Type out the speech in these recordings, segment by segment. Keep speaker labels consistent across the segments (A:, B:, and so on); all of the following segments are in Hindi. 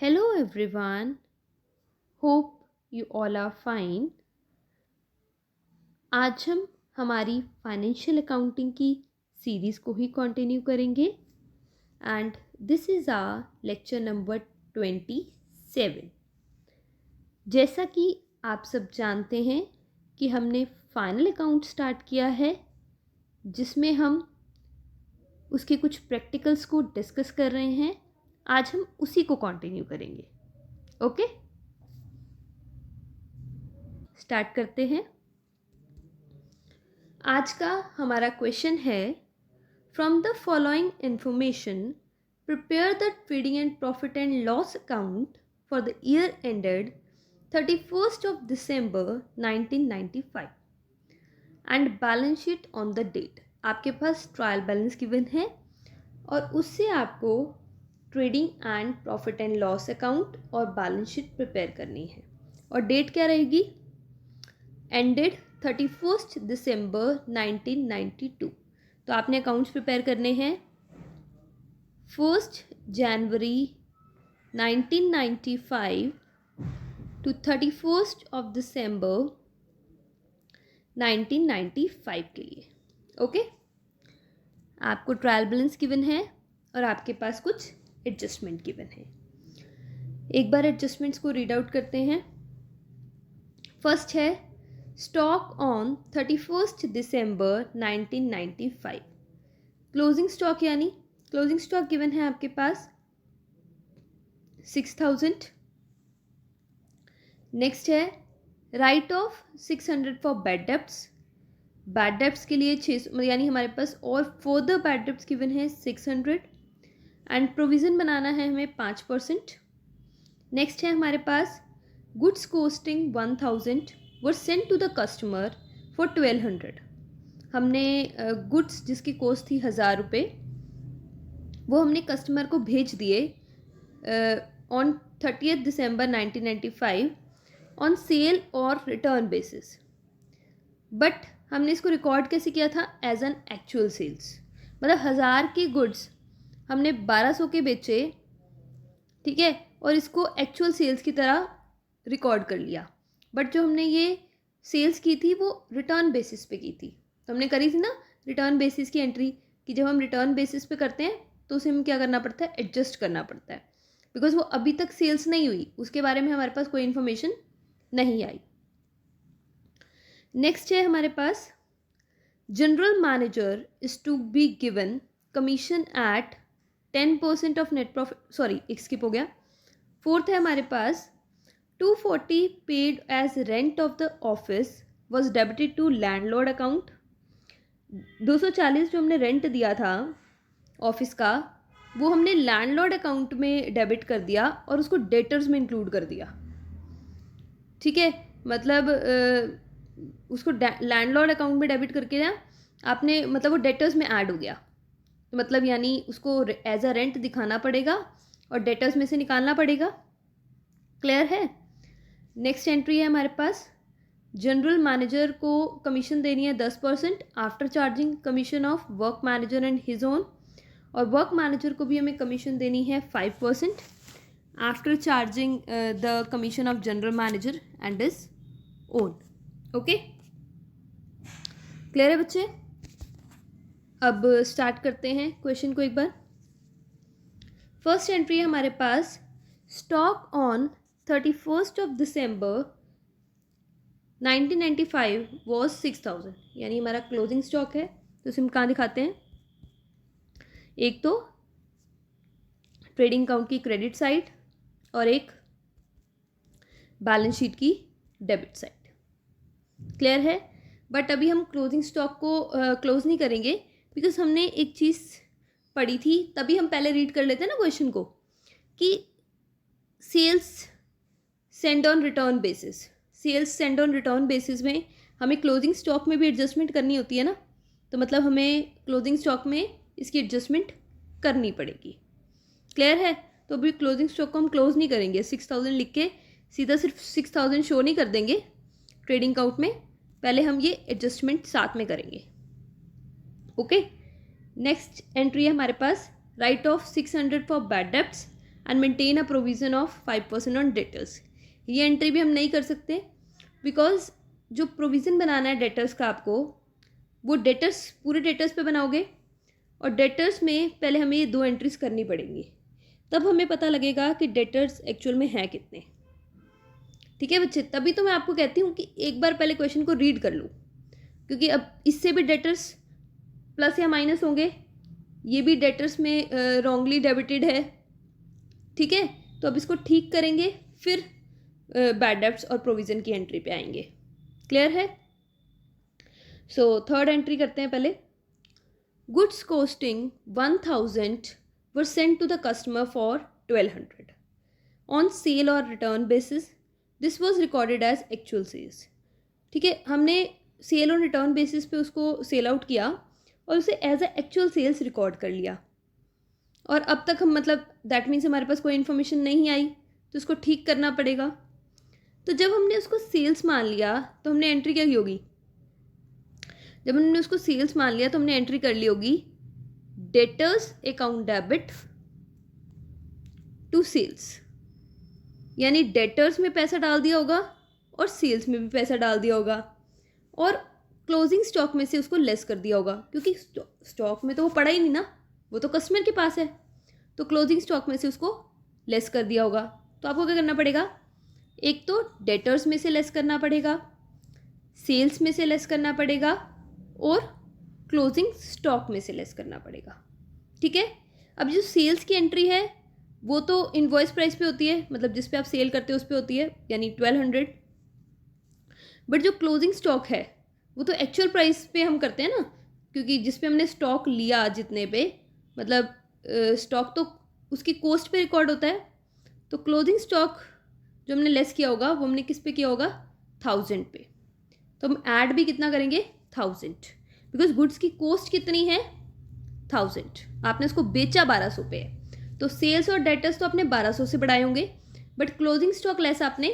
A: Hello everyone, hope you all are fine। आज हम हमारी फाइनेंशियल अकाउंटिंग की सीरीज़ को ही कंटिन्यू करेंगे and this is our lecture number 27। जैसा कि आप सब जानते हैं कि हमने फाइनल अकाउंट स्टार्ट किया है जिसमें हम उसके कुछ प्रैक्टिकल्स को डिस्कस कर रहे हैं। आज हम उसी को कंटिन्यू करेंगे। ओके, स्टार्ट करते हैं। आज का हमारा क्वेश्चन है, from the following information prepare the trading and profit and loss account for the year ended 31st of December 1995 and balance sheet on the date. आपके पास ट्रायल बैलेंस गिवन है और उससे आपको trading and profit and loss account और बैलेंस शीट प्रिपेयर करनी है। और डेट क्या रहेगी? Ended 31st December 1992। तो आपने अकाउंट्स प्रिपेयर करने हैं 1st January 1995 to 31st of December 1995 के लिए। ओके, आपको ट्रायल बैलेंस गिवन है और आपके पास कुछ एडजस्टमेंट गिवन है। एक बार एडजस्टमेंट्स को रीड आउट करते हैं। फर्स्ट है stock on 31st December 1995। Closing stock यानी क्लोजिंग स्टॉक गिवन है आपके पास 6000। नेक्स्ट है write off 600 for bad debts. Bad debts के लिए 600 यानी हमारे पास और फर्दर बैड डेब्ट्स गिवन है 600 एंड प्रोविज़न बनाना है हमें 5%। नेक्स्ट है हमारे पास goods costing 1000 were sent to the customer for 1200। हमने गुड्स जिसकी कॉस्ट थी 1000 रुपये वो हमने कस्टमर को भेज दिए on 30th December 1995 on sale और रिटर्न बेसिस। बट हमने इसको रिकॉर्ड कैसे किया था? As an actual sales. मतलब 1000 के गुड्स हमने 1200 के बेचे, ठीक है, और इसको एक्चुअल सेल्स की तरह रिकॉर्ड कर लिया। बट जो हमने ये सेल्स की थी वो रिटर्न बेसिस पे की थी। तो हमने करी थी ना रिटर्न बेसिस की एंट्री, कि जब हम रिटर्न बेसिस पे करते हैं तो उसे हमें क्या करना पड़ता है? एडजस्ट करना पड़ता है, बिकॉज वो अभी तक सेल्स नहीं हुई, उसके बारे में हमारे पास कोई इन्फॉर्मेशन नहीं आई। नेक्स्ट है हमारे पास general manager is to be given commission at 10% of net profit. Sorry, एक स्किप हो गया। फोर्थ है हमारे पास 240 paid as rent of the office was debited to landlord account. 240 जो हमने रेंट दिया था ऑफिस का वो हमने लैंडलॉर्ड अकाउंट में डेबिट कर दिया और उसको डेटर्स में इंक्लूड कर दिया। ठीक है, मतलब उसको लैंडलॉर्ड अकाउंट में डेबिट करके ना आपने, मतलब वो डेटर्स में ऐड हो गया। मतलब यानी उसको एज अ रेंट दिखाना पड़ेगा और डेटर्स में से निकालना पड़ेगा। क्लियर है? नेक्स्ट एंट्री है हमारे पास जनरल मैनेजर को कमीशन देनी है 10% after charging commission of work manager and his own, और वर्क मैनेजर को भी हमें कमीशन देनी है 5% after charging the commission of general manager and his own. Okay, clear है बच्चे? अब स्टार्ट करते हैं क्वेश्चन को एक बार। फर्स्ट एंट्री है हमारे पास stock on 31st of December 1995 was 6000, यानी हमारा क्लोजिंग स्टॉक है। तो इसे हम कहाँ दिखाते हैं? एक तो ट्रेडिंग अकाउंट की क्रेडिट साइड और एक बैलेंस शीट की डेबिट साइड। क्लियर है? बट अभी हम क्लोजिंग स्टॉक को क्लोज नहीं करेंगे बिकॉज हमने एक चीज़ पढ़ी थी, तभी हम पहले रीड कर लेते हैं ना क्वेश्चन को, कि sales sent on return basis. Sales sent on return basis में हमें क्लोजिंग स्टॉक में भी एडजस्टमेंट करनी होती है ना, तो मतलब हमें क्लोजिंग स्टॉक में इसकी एडजस्टमेंट करनी पड़ेगी। क्लियर है? तो अभी क्लोजिंग स्टॉक को हम क्लोज नहीं करेंगे। 6000 लिख के सीधा सिर्फ 6000 शो नहीं कर देंगे ट्रेडिंग अकाउंट में, पहले हम ये एडजस्टमेंट साथ में करेंगे। ओके, नेक्स्ट एंट्री है हमारे पास write off 600 for bad debts and maintain a provision of 5% on debtors. ये एंट्री भी हम नहीं कर सकते बिकॉज जो प्रोविज़न बनाना है डेटर्स का आपको, वो डेटर्स पूरे डेटर्स पे बनाओगे और डेटर्स में पहले हमें ये 2 एंट्रीज करनी पड़ेंगी, तब हमें पता लगेगा कि डेटर्स एक्चुअल में हैं कितने। ठीक है बच्चे, तभी तो मैं आपको कहती हूँ कि एक बार पहले क्वेश्चन को रीड कर लो, क्योंकि अब इससे भी डेटर्स प्लस या माइनस होंगे, ये भी डेटर्स में रॉन्गली डेबिटेड है। ठीक है, तो अब इसको ठीक करेंगे, फिर बैड डेब्ट्स और प्रोविज़न की एंट्री पे आएंगे। क्लियर है? सो थर्ड एंट्री करते हैं पहले। Goods costing 1000 were sent to the customer for 1200 on sale और return basis. This was recorded as actual sales. ठीक है, हमने सेल और रिटर्न बेसिस पे उसको सेल आउट किया और उसे as a actual sales record कर लिया, और अब तक हम मतलब दैट मीन्स हमारे पास कोई इन्फॉर्मेशन नहीं आई, तो उसको ठीक करना पड़ेगा। तो जब हमने उसको सेल्स मान लिया तो हमने एंट्री क्या की होगी? जब हमने उसको सेल्स मान लिया तो हमने एंट्री कर ली होगी debtors account debit to sales, यानी डेटर्स में पैसा डाल दिया होगा और सेल्स में भी पैसा डाल दिया होगा, और क्लोजिंग स्टॉक में से उसको लेस कर दिया होगा, क्योंकि स्टॉक में तो वो पड़ा ही नहीं ना, वो तो कस्टमर के पास है, तो क्लोजिंग स्टॉक में से उसको लेस कर दिया होगा। तो आपको क्या करना पड़ेगा? एक तो डेटर्स में से लेस करना पड़ेगा, सेल्स में से लेस करना पड़ेगा, और क्लोजिंग स्टॉक में से लेस करना पड़ेगा। ठीक है, अब जो सेल्स की एंट्री है वो तो इनवॉइस प्राइस पे होती है, मतलब जिस पे आप सेल करते हो उस पे होती है, यानी 1200। बट जो क्लोजिंग स्टॉक है वो तो एक्चुअल प्राइस पे हम करते हैं ना, क्योंकि जिस पे हमने स्टॉक लिया, जितने पे मतलब स्टॉक तो उसकी कॉस्ट पे रिकॉर्ड होता है। तो क्लोजिंग स्टॉक जो हमने लेस किया होगा वो हमने किस पे किया होगा? 1000 पे। तो हम ऐड भी कितना करेंगे? 1000, बिकॉज गुड्स की कॉस्ट कितनी है? 1000। आपने उसको बेचा 1200 पे है, तो सेल्स और डेटर्स तो आपने 1200 से बढ़ाए होंगे, बट क्लोजिंग स्टॉक लेस आपने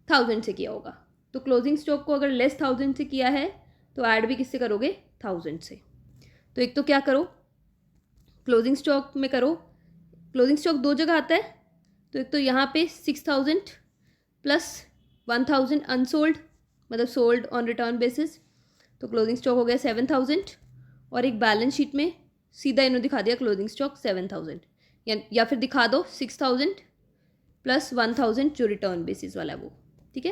A: 1000 से किया होगा। तो क्लोजिंग स्टॉक को अगर लेस 1000 से किया है तो ऐड भी किससे करोगे? 1000 से। तो एक तो क्या करो, क्लोजिंग स्टॉक में करो। क्लोजिंग स्टॉक 2 जगह आता है, तो एक तो यहाँ पे 6000 प्लस 1000 अनसोल्ड, मतलब सोल्ड ऑन रिटर्न बेसिस, तो क्लोजिंग स्टॉक हो गया 7000, और एक बैलेंस शीट में सीधा इन्होंने दिखा दिया क्लोजिंग स्टॉक 7000, या फिर दिखा दो 6000 प्लस 1000 जो रिटर्न बेसिस वाला है वो। ठीक है,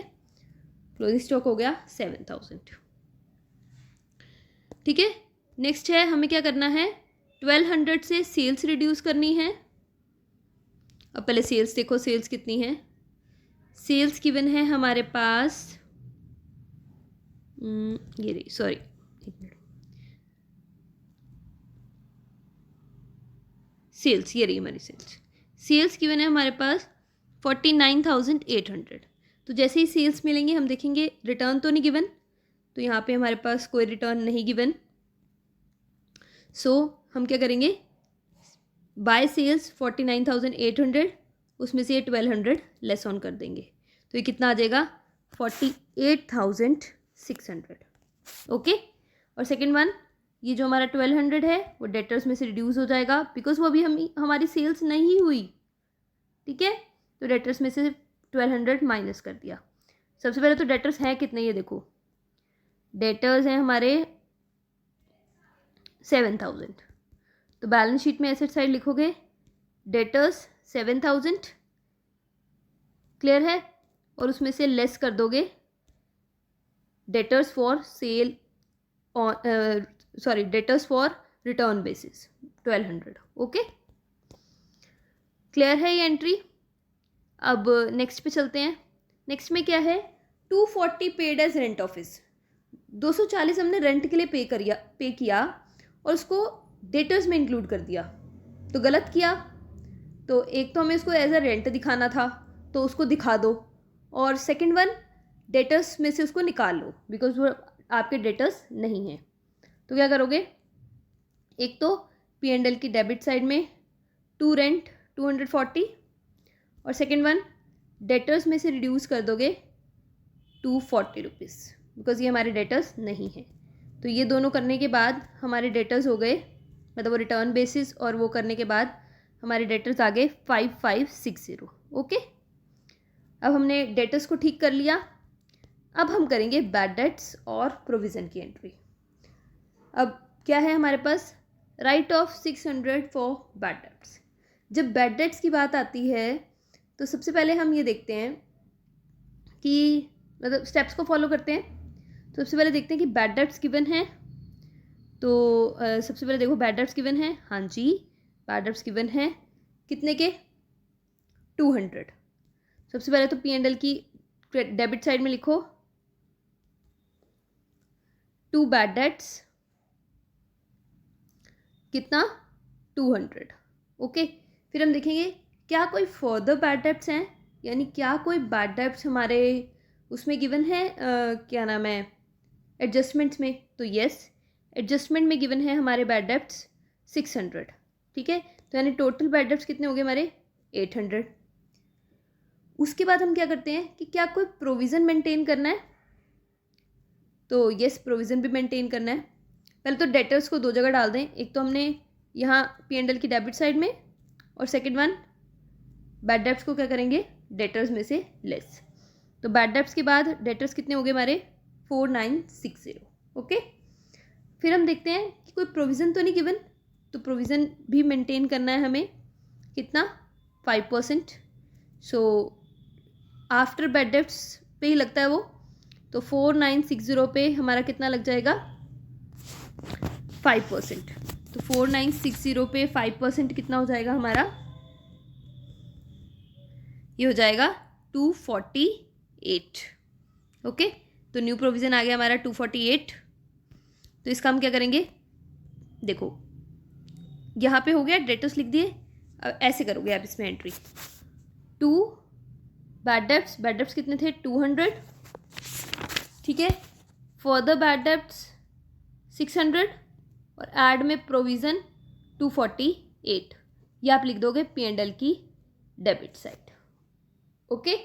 A: क्लोजिंग स्टॉक हो गया 7000। ठीक है, नेक्स्ट है हमें क्या करना है? 1200 से सेल्स रिड्यूस करनी है। अब पहले सेल्स देखो, सेल्स कितनी है? सेल्स गिवन है हमारे पास, ये रही, सॉरी एक मिनट, सेल्स ये रही हमारी सेल्स। सेल्स गिवन है हमारे पास 49,800। तो जैसे ही सेल्स मिलेंगे हम देखेंगे रिटर्न तो नहीं गिवन, तो यहाँ पे हमारे पास कोई रिटर्न नहीं गिवन। सो हम क्या करेंगे? बाय सेल्स 49,800, उसमें से ये 1200 लेस ऑन कर देंगे, तो ये कितना आ जाएगा? 48,600। ओके, और सेकेंड वन, ये जो हमारा 1200 है वो डेटर्स में से रिड्यूस हो जाएगा, बिकॉज वो अभी हमारी सेल्स नहीं हुई। ठीक है, तो डेटर्स में से 1200 माइनस कर दिया। सबसे पहले तो डेटर्स हैं कितने, ये देखो, डेटर्स हैं हमारे 7000। तो बैलेंस शीट में एसेट साइड लिखोगे डेटर्स 7000, क्लियर है, और उसमें से लेस कर दोगे debtors for sale on, sorry debtors for return basis 1200। Okay, clear है ये एंट्री? अब नेक्स्ट पे चलते हैं। नेक्स्ट में क्या है? 240 पेड एज रेंट ऑफिस। 240 हमने रेंट के लिए पे किया और उसको डेटर्स में इंक्लूड कर दिया, तो गलत किया। तो एक तो हमें उसको एज अ रेंट दिखाना था, तो उसको दिखा दो, और सेकंड वन डेटर्स में से उसको निकाल लो, बिकॉज वो आपके डेटर्स नहीं हैं। तो क्या करोगे? एक तो P&L की डेबिट साइड में टू रेंट 240, और सेकेंड वन डेटर्स में से रिड्यूस कर दोगे 240 रुपीज़, बिकॉज ये हमारे डेटर्स नहीं हैं। तो ये दोनों करने के बाद हमारे डेटर्स हो गए, मतलब वो रिटर्न बेसिस और वो करने के बाद हमारे डेटर्स आ गए 5560। ओके, अब हमने डेटर्स को ठीक कर लिया। अब हम करेंगे बैड डेट्स और प्रोविज़न की एंट्री। अब क्या है हमारे पास, write off 600 for bad debts. जब बैड डेट्स की बात आती है तो सबसे पहले हम ये देखते हैं कि मतलब स्टेप्स को फॉलो करते हैं। तो सबसे पहले देखते हैं कि बैड डेट्स गिवन है। तो सबसे पहले देखो बैड डेट्स गिवन है, हाँ जी बैड डेट्स गिवन है कितने के, 200। सबसे पहले तो P&L की डेबिट साइड में लिखो 2 बैड डेट्स कितना, 200। ओके, फिर हम देखेंगे क्या कोई फर्दर बैड डेट्स हैं, यानी क्या कोई बैड डेट्स हमारे उसमें गिवन है क्या नाम है एडजस्टमेंट्स में। तो यस, एडजस्टमेंट में गिवन है हमारे बैड डेट्स 600। ठीक है, तो यानी टोटल बैड डेट्स कितने हो गए हमारे 800। उसके बाद हम क्या करते हैं कि क्या कोई प्रोविज़न मेंटेन करना है। तो यस, प्रोविज़न भी मेंटेन करना है। पहले तो डेटर्स को दो जगह डाल दें, एक तो हमने यहाँ P&L की डेबिट साइड में, और सेकंड वन बैड डेट्स को क्या करेंगे डेटर्स में से लेस। तो बैड डेट्स के बाद डेटर्स कितने हो गए हमारे 4960। ओके, फिर हम देखते हैं कि कोई प्रोविज़न तो नहीं गिवन, तो प्रोविज़न भी मेंटेन करना है हमें कितना, 5%। सो आफ्टर बैड डेट्स पे ही लगता है वो, तो 4960 पे हमारा कितना लग जाएगा 5%। तो 4960 पे 5% कितना हो जाएगा हमारा, ये हो जाएगा 248। ओके, तो न्यू प्रोविज़न आ गया हमारा 248। तो इसका हम क्या करेंगे, देखो यहाँ पे हो गया डेटर्स लिख दिए, अब ऐसे करोगे आप इसमें एंट्री 2 बैड डेट्स कितने थे 200। ठीक है, फर्दर बैड डेट्स 600 और ऐड में प्रोविज़न 248, ये आप लिख दोगे P&L की डेबिट साइड। ओके,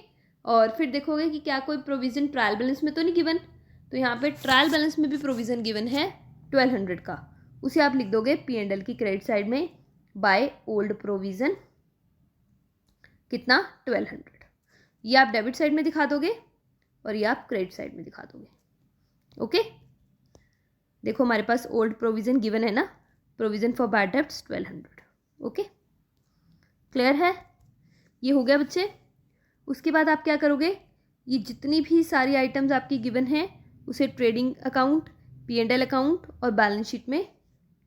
A: और फिर देखोगे कि क्या कोई प्रोविज़न ट्रायल बैलेंस में तो नहीं गिवन, तो यहाँ पे ट्रायल बैलेंस में भी प्रोविज़न गिवन है 1200 का, उसे आप लिख दोगे P&L की क्रेडिट साइड में बाय ओल्ड प्रोविज़न कितना 1200। ये आप डेबिट साइड में दिखा दोगे और ये आप क्रेडिट साइड में दिखा दोगे। ओके, देखो हमारे पास ओल्ड प्रोविज़न गिवन है ना, provision for bad dates 1200। Okay, clear है, ये हो गया बच्चे। उसके बाद आप क्या करोगे, ये जितनी भी सारी आइटम्स आपकी गिवन हैं उसे ट्रेडिंग अकाउंट, P&L अकाउंट और बैलेंस शीट में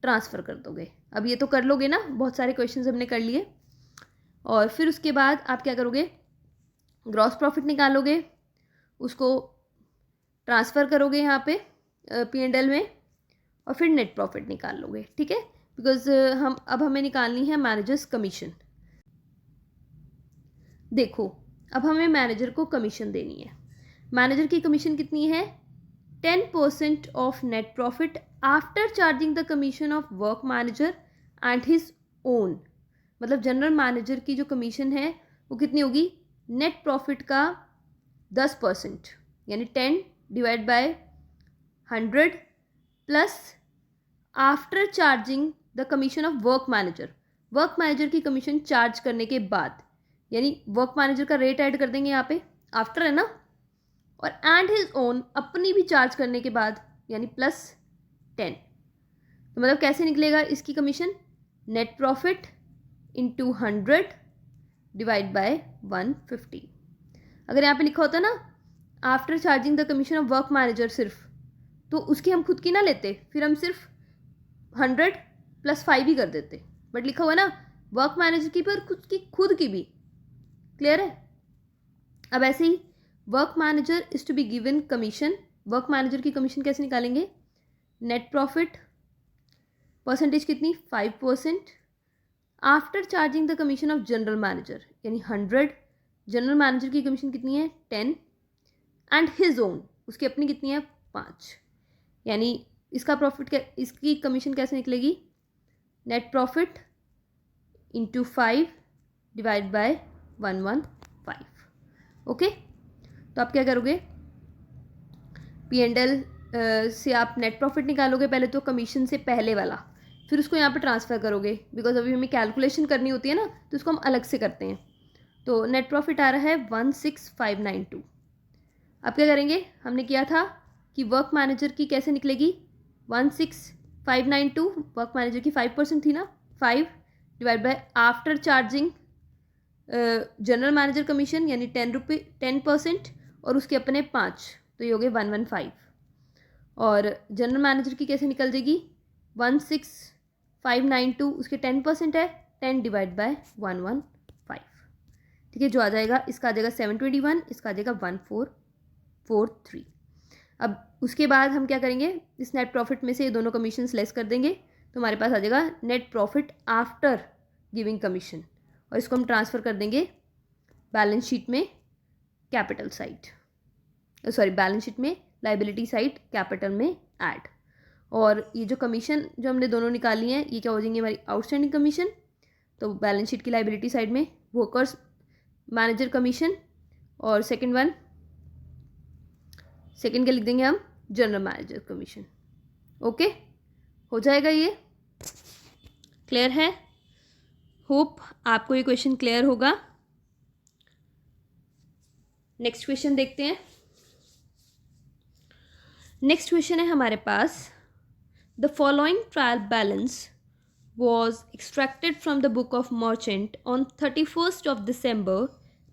A: ट्रांसफ़र कर दोगे। अब ये तो कर लोगे ना, बहुत सारे क्वेश्चंस हमने कर लिए। और फिर उसके बाद आप क्या करोगे, ग्रॉस प्रॉफिट निकालोगे, उसको ट्रांसफ़र करोगे यहाँ पे P&L में, और फिर नेट प्रॉफिट निकाल लोगे। ठीक है, बिकॉज अब हमें निकालनी है मैनेजर्स कमीशन। देखो अब हमें मैनेजर को कमीशन देनी है। मैनेजर की कमीशन कितनी है, 10% of net profit after charging the commission of work manager and his own. मतलब जनरल मैनेजर की जो कमीशन है वो कितनी होगी, नेट प्रॉफिट का 10%, यानी 10 divide by 100 plus after charging the commission of work manager. Work manager की कमीशन चार्ज करने के बाद, यानी वर्क मैनेजर का रेट ऐड कर देंगे यहाँ पे, आफ्टर है ना, और एंड हिज ओन अपनी भी चार्ज करने के बाद, यानी प्लस 10। तो मतलब कैसे निकलेगा इसकी commission, net profit into 100 divide by 150। अगर यहाँ पे लिखा होता ना after charging the commission of work manager सिर्फ, तो उसकी हम खुद की ना लेते, फिर हम सिर्फ 100 प्लस 5 ही कर देते, बट लिखा हुआ ना वर्क मैनेजर की पर खुद की भी। क्लियर है। अब ऐसे ही work manager is to be given commission, work manager की कमीशन कैसे निकालेंगे, नेट प्रॉफिट परसेंटेज कितनी 5% after charging the commission of general manager, यानी 100। जनरल मैनेजर की कमीशन कितनी है 10 एंड हिज ओन, उसकी अपनी कितनी है 5, यानी इसका प्रॉफिट इसकी कमीशन कैसे निकलेगी, net profit into 5 divide by 115। Okay, तो आप क्या करोगे, P&L से आप नेट प्रॉफिट निकालोगे पहले तो कमीशन से पहले वाला, फिर उसको यहाँ पे ट्रांसफ़र करोगे, बिकॉज अभी हमें कैलकुलेशन करनी होती है ना, तो उसको हम अलग से करते हैं। तो नेट प्रॉफिट आ रहा है 16592। अब क्या करेंगे, हमने किया था कि वर्क मैनेजर की कैसे निकलेगी, 16592 वर्क मैनेजर की 5% थी ना, 5 divide by after charging general manager commission यानी 10% और उसके अपने 5, तो ये हो गए 115। और जनरल मैनेजर की कैसे निकल जाएगी, 16592 उसके 10% है, 10 डिवाइड बाय 115, ठीक है, जो आ जाएगा, इसका आ जाएगा 721, इसका आ जाएगा 1443। अब उसके बाद हम क्या करेंगे, इस नेट प्रॉफिट में से ये दोनों कमीशंस लेस कर देंगे, तो हमारे पास आ जाएगा net profit after giving commission, और इसको हम ट्रांसफ़र कर देंगे बैलेंस शीट में capital side, sorry balance sheet में लाइबिलिटी साइड कैपिटल में ऐड। और ये जो कमीशन जो हमने दोनों निकाली हैं, ये क्या हो जाएंगी, हमारी आउटस्टैंडिंग कमीशन, तो बैलेंस शीट की लाइबिलिटी साइड में वर्कर्स मैनेजर कमीशन, और सेकंड क्या लिख देंगे हम, जनरल मैनेजर कमीशन। ओके, हो जाएगा, ये क्लियर है। होप आपको ये क्वेश्चन क्लियर होगा। नेक्स्ट क्वेश्चन देखते हैं। नेक्स्ट क्वेश्चन है हमारे पास, the following trial balance was extracted from the book of merchant on 31st of December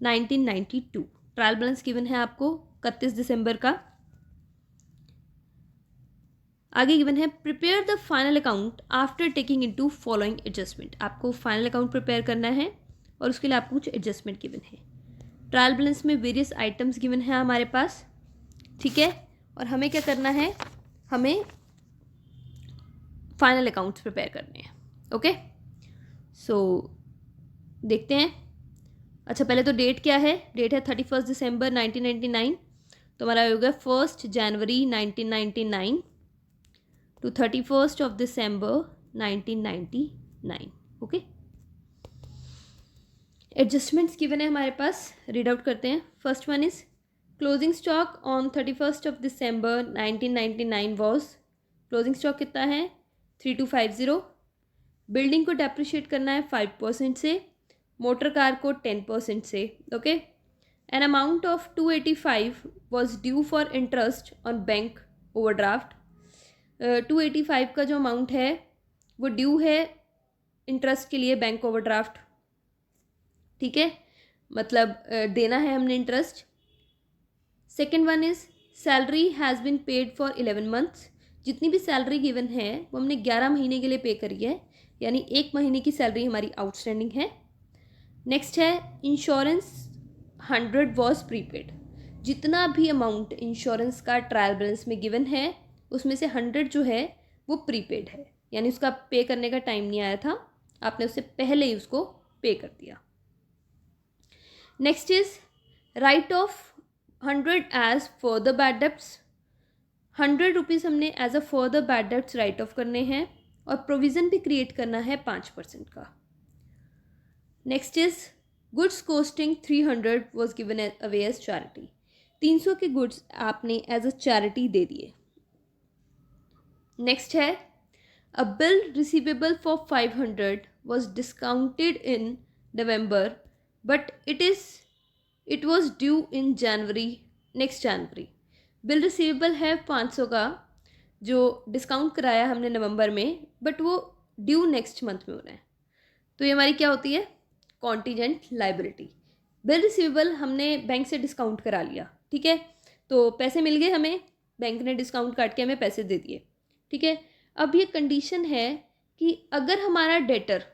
A: 1992। Trial balance given है आपको 31 दिसंबर का। आगे गिवन है, prepare the final account after taking into following adjustment. आपको फाइनल अकाउंट प्रिपेयर करना है और उसके लिए आपको कुछ एडजस्टमेंट गिवन है। ट्रायल बैलेंस में वेरियस आइटम्स गिवन है हमारे पास, ठीक है, और हमें क्या करना है, हमें फाइनल अकाउंट्स प्रिपेयर करने हैं। ओके, सो देखते हैं। अच्छा, पहले तो डेट क्या है, डेट है 31 दिसंबर 1999, तो हमारा होगा 1 जनवरी 1999 टू 31 दिसंबर 1999। ओके, एडजस्टमेंट्स गिवन है हमारे पास, रीड आउट करते हैं। First one is closing stock on 31 दिसंबर 1999 वॉज, क्लोजिंग स्टॉक कितना है 3250। बिल्डिंग को डेप्रिशिएट करना है 5% से, मोटर कार को 10% से। Okay, N amount of 285 was due for interest on bank overdraft. 285 का जो अमाउंट है वो ड्यू है इंटरेस्ट के लिए बैंक ओवरड्राफ्ट, ठीक है, मतलब देना है हमने interest. Second one is salary has been paid for 11 months. जितनी भी सैलरी गिवन है वो हमने 11 महीने के लिए पे करी है, यानी 1 महीने की सैलरी हमारी आउटस्टैंडिंग है। नेक्स्ट है इंश्योरेंस 100 वॉज प्रीपेड। जितना भी अमाउंट इंश्योरेंस का ट्रायल बैलेंस में गिवन है उसमें से 100 जो है वो प्रीपेड है, यानी उसका पे करने का टाइम नहीं आया था, आपने उससे पहले ही उसको पे कर दिया। Next is write off 100 as further bad debts. 100 rupees हमने as a further bad debts write off करने हैं और प्रोविज़न भी क्रिएट करना है 5% का। Next is goods costing 300 was given away as charity. 300 के गुड्स आपने एज अ चैरिटी दे दिए। नेक्स्ट है अ bill receivable for 500 was discounted in November but it was due in January, next January. Bill receivable है 500 का जो डिस्काउंट कराया हमने नवंबर में, बट वो ड्यू नेक्स्ट मंथ में हो रहा है, तो ये हमारी क्या होती है, कॉन्टीजेंट लाइबिलिटी। बिल रिसीवेबल हमने बैंक से डिस्काउंट करा लिया, ठीक है, तो पैसे मिल गए हमें, बैंक ने डिस्काउंट काट के हमें पैसे दे दिए, ठीक है। अब ये कंडीशन है कि अगर हमारा डेटर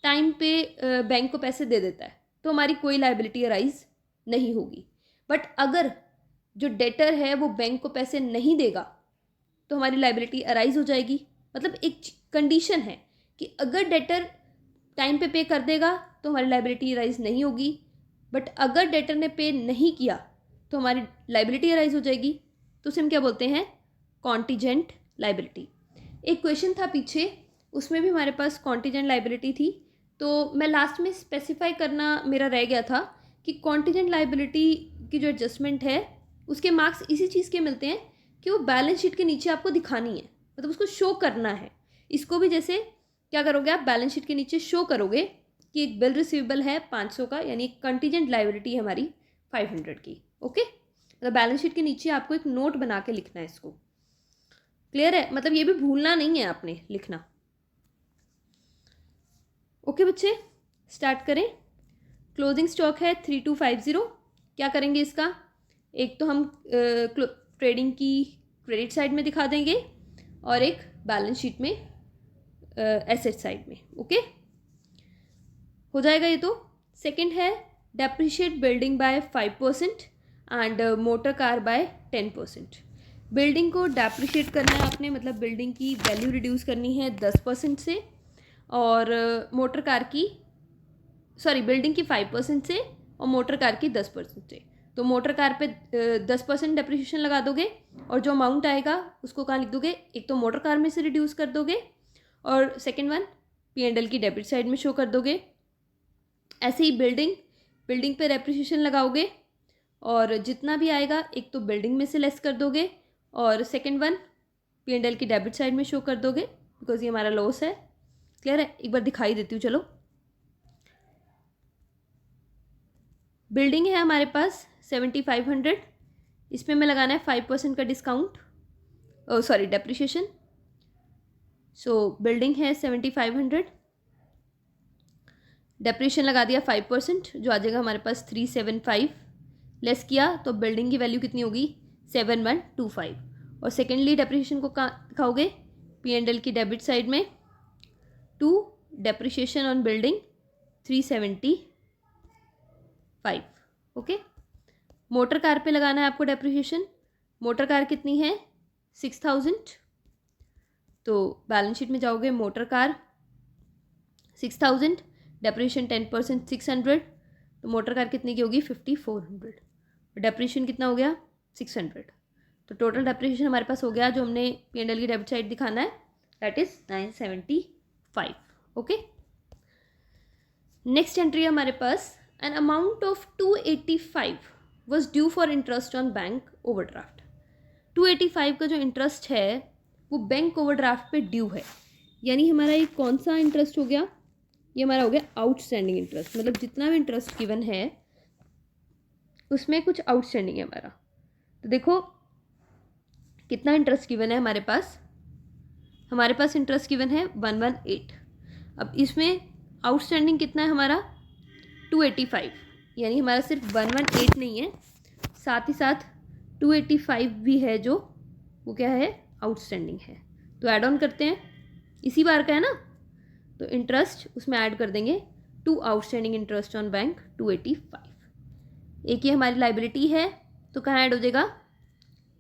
A: टाइम पे बैंक को पैसे दे देता है तो हमारी कोई लाइबिलिटी अराइज नहीं होगी, बट अगर जो डेटर है वो बैंक को पैसे नहीं देगा तो हमारी लाइबिलिटी अराइज हो जाएगी। मतलब एक कंडीशन है कि अगर डेटर टाइम पे कर देगा तो हमारी लाइबिलिटी अराइज नहीं होगी, बट अगर डेटर ने पे नहीं किया तो हमारी लाइबिलिटी अराइज हो जाएगी, तो उसे हम क्या बोलते हैं, कॉन्टीजेंट लाइबिलिटी। एक क्वेश्चन था पीछे, उसमें भी हमारे पास कॉन्टीजेंट लाइबिलिटी थी, तो मैं लास्ट में स्पेसिफाई करना मेरा रह गया था कि कॉन्टीजेंट लाइबिलिटी की जो एडजस्टमेंट है उसके मार्क्स इसी चीज़ के मिलते हैं कि वो बैलेंस शीट के नीचे आपको दिखानी है, मतलब उसको शो करना है इसको भी जैसे क्या करोगे आप, बैलेंस शीट के नीचे शो करोगे कि एक बिल रिसीवेबल है 500 का, यानी कंटीजेंट लायबिलिटी है हमारी 500 की। ओके, मतलब बैलेंस शीट के नीचे आपको एक नोट बना के लिखना है इसको। क्लियर है, मतलब ये भी भूलना नहीं है आपने लिखना। ओके बच्चे, स्टार्ट करें। क्लोजिंग स्टॉक है 3250। क्या करेंगे इसका, एक तो हम ट्रेडिंग की क्रेडिट साइड में दिखा देंगे और एक बैलेंस शीट में एसेट साइड में। ओके, हो जाएगा ये तो। सेकंड है depreciate building by 5% and motor car by 10%। Building को डेप्रिशिएट करना है आपने, मतलब बिल्डिंग की वैल्यू रिड्यूस करनी है 10% से, और मोटर कार की बिल्डिंग की 5% से और मोटर कार की 10% से। तो मोटर कार पे 10% डेप्रिसिएशन लगा दोगे और जो अमाउंट आएगा उसको कहाँ लिख दोगे, एक तो मोटर कार में से रिड्यूस कर दोगे और सेकेंड वन P&L की डेबिट साइड में शो कर दोगे। ऐसे ही बिल्डिंग पे डेप्रिसिएशन लगाओगे और जितना भी आएगा एक तो बिल्डिंग में से लेस कर दोगे और सेकेंड वन P&L की डेबिट साइड में शो कर दोगे, बिकॉज ये हमारा लॉस है। क्लियर है, एक बार दिखाई देती हूँ। चलो, बिल्डिंग है हमारे पास 7500, इसमें मैं लगाना है 5% का डिस्काउंट, डेप्रिशिएशन। सो बिल्डिंग है 7500, डेप्रिशिएशन लगा दिया 5%, जो आ जाएगा हमारे पास 375। लेस किया तो बिल्डिंग की वैल्यू कितनी होगी, 7125। और सेकेंडली डेप्रिशिएशन को कहाँ दिखाओगे, P&L की डेबिट साइड में, to depreciation on building 375। Okay, motor car पे लगाना है आपको डेप्रिशिएशन। मोटर कार कितनी है, 6000। तो बैलेंस शीट में जाओगे, मोटर कार 6000, डेप्रिशिएशन 10% 600, तो मोटर कार कितनी की होगी, 5400। डेप्रिशिएशन कितना हो गया, 600। तो टोटल डेप्रिशिएशन हमारे पास हो गया, जो हमने P&L की डेबिट साइड दिखाना है, that is 975। Okay, next entry है हमारे पास, an amount of 285 was due for interest on bank overdraft. 285 का जो इंटरेस्ट है वो बैंक ओवरड्राफ्ट पे ड्यू है, यानी हमारा ये कौन सा इंटरेस्ट हो गया, ये हमारा हो गया आउटस्टैंडिंग इंटरेस्ट। मतलब जितना भी इंटरेस्ट गिवन है उसमें कुछ आउटस्टैंडिंग है हमारा। तो देखो कितना इंटरेस्ट गिवन है हमारे पास इंटरेस्ट गिवन है 118। अब इसमें आउटस्टैंडिंग कितना है हमारा, 285, यानी हमारा सिर्फ 118 नहीं है, साथ ही साथ 285 भी है, जो वो क्या है, आउटस्टैंडिंग है। तो ऐड ऑन करते हैं, इसी बार का है ना, तो इंटरेस्ट उसमें ऐड कर देंगे, to outstanding interest on bank 285। एक ये हमारी लाइबिलिटी है, तो कहाँ ऐड हो जाएगा,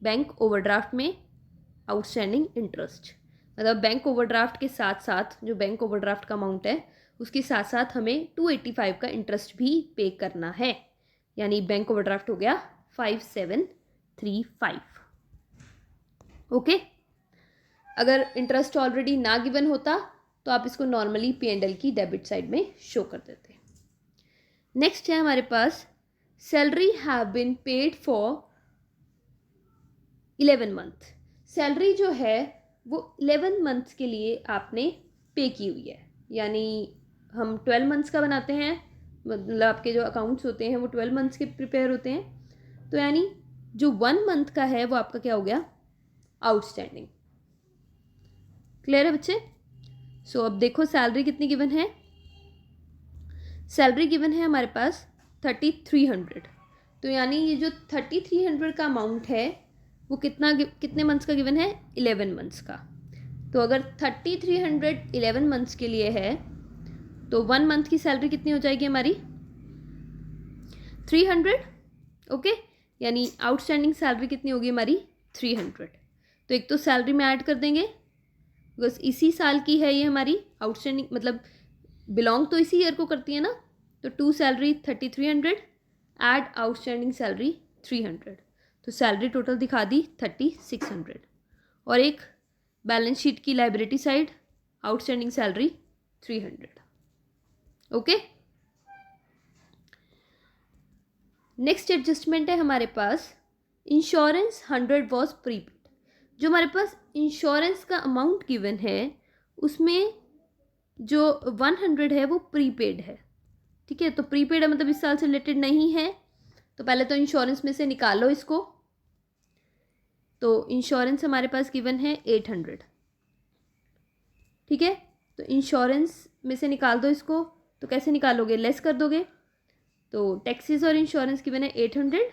A: बैंक ओवरड्राफ्ट में आउटस्टैंडिंग इंटरेस्ट। मतलब बैंक ओवरड्राफ्ट के साथ साथ जो बैंक ओवरड्राफ्ट का अमाउंट है उसके साथ साथ हमें 285 का इंटरेस्ट भी पे करना है, यानी बैंक ओवरड्राफ्ट हो गया 5735। ओके, अगर इंटरेस्ट ऑलरेडी ना गिवन होता तो आप इसको नॉर्मली P&L की डेबिट साइड में शो कर देते। नेक्स्ट है हमारे पास, salary have been paid for 11 month. Salary जो है वो 11 मंथ्स के लिए आपने पे की हुई है, यानी हम 12 मंथ्स का बनाते हैं, मतलब आपके जो अकाउंट्स होते हैं वो 12 मंथ्स के प्रिपेयर होते हैं। तो यानी जो 1 मंथ का है वो आपका क्या हो गया, आउटस्टैंडिंग। क्लियर है बच्चे? सो अब देखो सैलरी कितनी गिवन है, सैलरी गिवन है हमारे पास 3300। तो यानी ये जो 3300 का अमाउंट है वो कितने मंथ्स का गिवन है, 11 मंथ्स का। तो अगर 3300 11 मंथ्स के लिए है तो 1 मंथ की सैलरी कितनी हो जाएगी हमारी, 300। ओके, यानी आउटस्टैंडिंग सैलरी कितनी होगी हमारी, 300। तो एक तो सैलरी में ऐड कर देंगे, बस इसी साल की है ये हमारी आउटस्टैंडिंग, मतलब बिलोंग तो इसी ईयर को करती है ना। तो to salary 3300 add outstanding salary 300, तो सैलरी टोटल दिखा दी 3600। और एक बैलेंस शीट की liability side, outstanding salary 300। Okay, next adjustment है हमारे पास, इंश्योरेंस 100 वॉज प्रीपेड। जो हमारे पास इंश्योरेंस का अमाउंट गिवन है उसमें जो 100 है वो प्रीपेड है, ठीक है। तो प्रीपेड है मतलब इस साल से रिलेटेड नहीं है, तो पहले तो इंश्योरेंस में से निकालो इसको। तो इंश्योरेंस हमारे पास गिवन है 800, ठीक है। तो इंश्योरेंस में से निकाल दो इसको, तो कैसे निकालोगे, लेस कर दोगे। तो टैक्सेस और इंश्योरेंस गिवन है 800,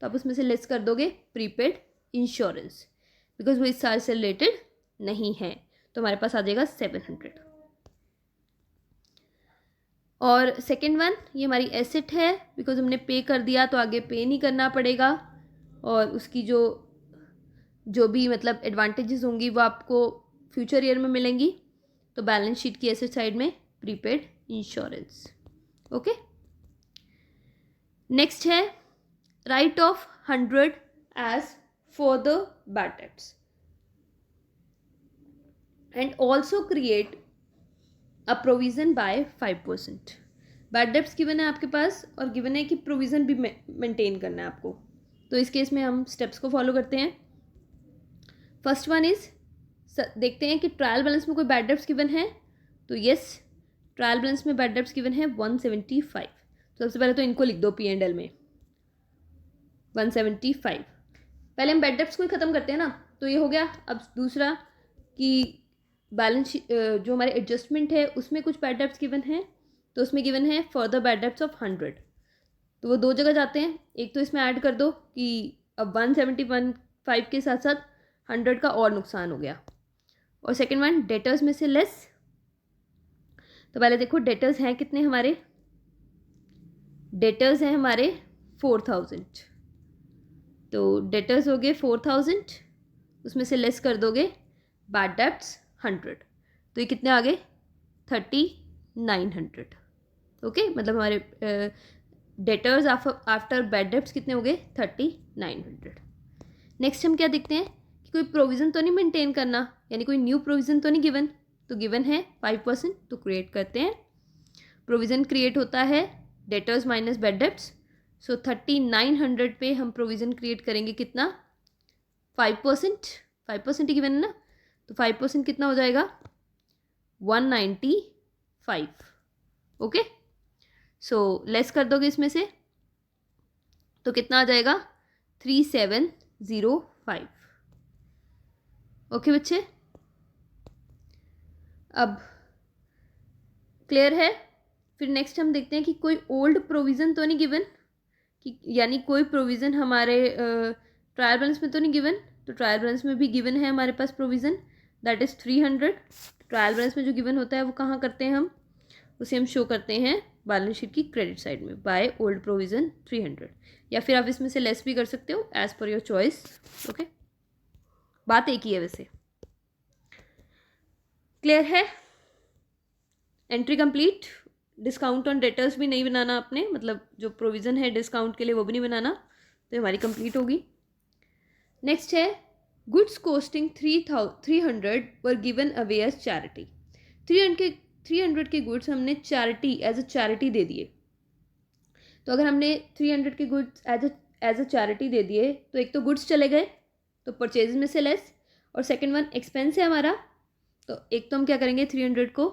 A: तो आप उसमें से लेस कर दोगे प्रीपेड इंश्योरेंस, बिकॉज वो इस साल से रिलेटेड नहीं है, तो हमारे पास आ जाएगा 700। और सेकेंड वन, ये हमारी एसेट है, बिकॉज हमने पे कर दिया तो आगे पे नहीं करना पड़ेगा, और उसकी जो भी मतलब एडवांटेजेस होंगी वो आपको फ्यूचर ईयर में मिलेंगी। तो बैलेंस शीट की एसेट साइड में प्रीपेड इंश्योरेंस, ओके। नेक्स्ट है write off 100 as further bad debts and also create a provision by 5%। Bad debts given है आपके पास और गिवन है कि प्रोविजन भी मेंटेन करना है आपको। तो इस केस में हम स्टेप्स को फॉलो करते हैं। फर्स्ट वन इज, देखते हैं कि ट्रायल बैलेंस में कोई बैड डेट्स गिवन है, तो यस ट्रायल बैलेंस में बैड डेट्स गिवन है 175। तो सबसे पहले तो इनको लिख दो P&L में 175। पहले हम बैड डेट्स को ही ख़त्म करते हैं ना, तो ये हो गया। अब दूसरा कि बैलेंस जो हमारे एडजस्टमेंट है उसमें कुछ बैड डेट्स गिवन है, तो उसमें गिवन है फर्दर बैड डेट्स ऑफ 100, तो वो दो जगह जाते हैं। एक तो इसमें ऐड कर दो कि अब 175 के साथ साथ 100 का और नुकसान हो गया। और सेकेंड वन डेटर्स में से लेस, तो पहले देखो डेटर्स हैं कितने हमारे, डेटर्स हैं हमारे 4000, तो डेटर्स हो गए 4000, उसमें से लेस कर दोगे बैड डेट्स 100, तो ये कितने आ गए 3900, ओके। मतलब हमारे डेटर्स आफ्टर बैड डेट्स कितने हो गए 3900। नेक्स्ट हम क्या देखते हैं कि कोई प्रोविज़न तो नहीं मेंटेन करना, यानी कोई न्यू प्रोविज़न तो नहीं गिवन, तो गिवन है 5%, तो क्रिएट करते हैं। प्रोविज़न क्रिएट होता है डेटर्स माइनस बैड डेट्स, सो 3900 पे हम प्रोविज़न क्रिएट करेंगे कितना 5%, 5% ही गिवन है ना, तो 5% कितना हो जाएगा 195, ओके। सो लेस कर दोगे इसमें से, तो कितना आ जाएगा 3705, ओके बच्चे। अब क्लियर है। फिर नेक्स्ट हम देखते हैं कि कोई ओल्ड प्रोविज़न तो नहीं गिवन, कि यानी कोई प्रोविज़न हमारे ट्रायल बैलेंस में तो नहीं गिवन, तो ट्रायल बैलेंस में भी गिवन है हमारे पास provision, that is 300। Trial balance में जो गिवन होता है वो कहाँ करते हैं हम, उसे हम शो करते हैं बैलेंस शीट की क्रेडिट साइड में बाय ओल्ड प्रोविज़न 300, या फिर आप इसमें से लेस भी कर सकते हो as per your choice, okay. बात एक ही है वैसे, क्लियर है। Entry complete. Discount on debtors भी नहीं बनाना आपने, मतलब जो प्रोविज़न है डिस्काउंट के लिए वो भी नहीं बनाना, तो हमारी कंप्लीट होगी। नेक्स्ट है goods costing 300 were given away as charity. 300 के गुड्स हमने चैरिटी एज अ चैरिटी दे दिए। तो अगर हमने 300 के गुड्स एज अ चैरिटी दे दिए, तो एक तो गुड्स चले गए, तो परचेज में से लेस, और सेकेंड वन एक्सपेंस है हमारा, तो एक तो हम क्या करेंगे 300 को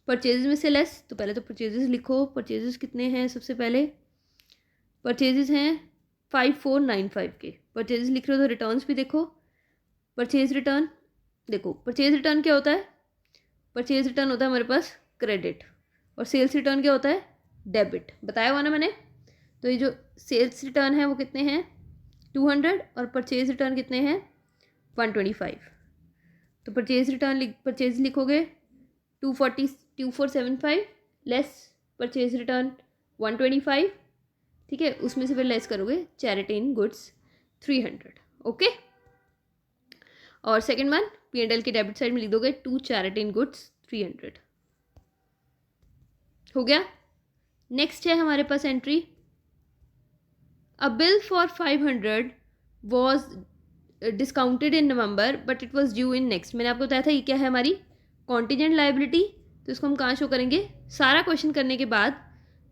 A: परचेज में से लेस, तो पहले तो परचेजेस लिखो। परचेजेस कितने हैं, सबसे पहले परचेजेस हैं 5495 के, परचेजेस लिख रहे हो तो रिटर्न्स भी देखो। परचेज रिटर्न देखो, परचेज रिटर्न क्या होता है, परचेज रिटर्न होता है हमारे पास क्रेडिट, और सेल्स रिटर्न क्या होता है डेबिट, बताया हुआ ना मैंने। तो ये जो सेल्स रिटर्न है वो कितने हैं 200, और परचेज रिटर्न कितने हैं 125। तो परचेज लिखोगे 2475 लेस परचेज रिटर्न 125, ठीक है। उसमें से फिर लेस करोगे चैरिटी इन गुड्स 300, ओके। और सेकेंड वन P&L की डेबिट साइड में लिख दोगे टू चैरिटी इन गुड्स 300, हो गया। नेक्स्ट है हमारे पास entry, a bill for 500 was discounted in November but it was due in next. मैंने आपको बताया था ये क्या है हमारी कॉन्टीजेंट लाइबिलिटी, तो इसको हम कहाँ शो करेंगे, सारा क्वेश्चन करने के बाद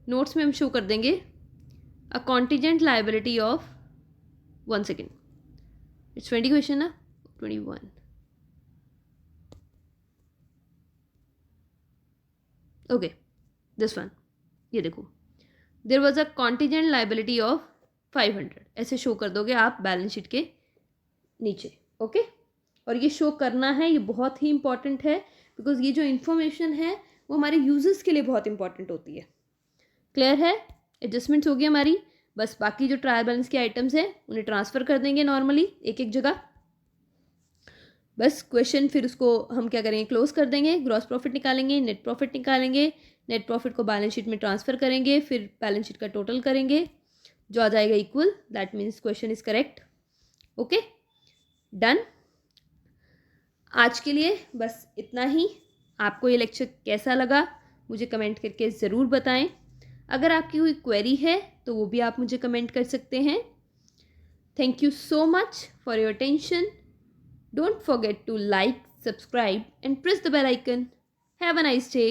A: नोट्स में हम शो कर देंगे a contingent liability of 1 second, it's 20 question ना 21, ओके, दिस वन, ये देखो, there was a contingent liability of 500, ऐसे शो कर दोगे आप बैलेंस शीट के नीचे। ओके, और ये शो करना है, ये बहुत ही इंपॉर्टेंट है, बिकॉज ये जो इन्फॉर्मेशन है वो हमारे यूजर्स के लिए बहुत इंपॉर्टेंट होती है। क्लियर है? एडजस्टमेंट्स होगी हमारी, बस बाकी जो ट्रायल बैलेंस के आइटम्स हैं उन्हें ट्रांसफ़र कर देंगे नॉर्मली एक एक जगह। बस क्वेश्चन फिर उसको हम क्या करेंगे, क्लोज कर देंगे, ग्रॉस प्रॉफिट निकालेंगे, नेट प्रॉफिट निकालेंगे, नेट प्रॉफिट को बैलेंस शीट में ट्रांसफ़र करेंगे, फिर बैलेंस शीट का टोटल करेंगे, जो आ जाएगा equal, that means question is correct. Okay, done. आज के लिए बस इतना ही। आपको ये लेक्चर कैसा लगा मुझे कमेंट करके ज़रूर बताएं। अगर आपकी कोई क्वेरी है तो वो भी आप मुझे कमेंट कर सकते हैं। Thank you so much for your attention. Don't forget to like, subscribe and press the bell icon. Have a nice day.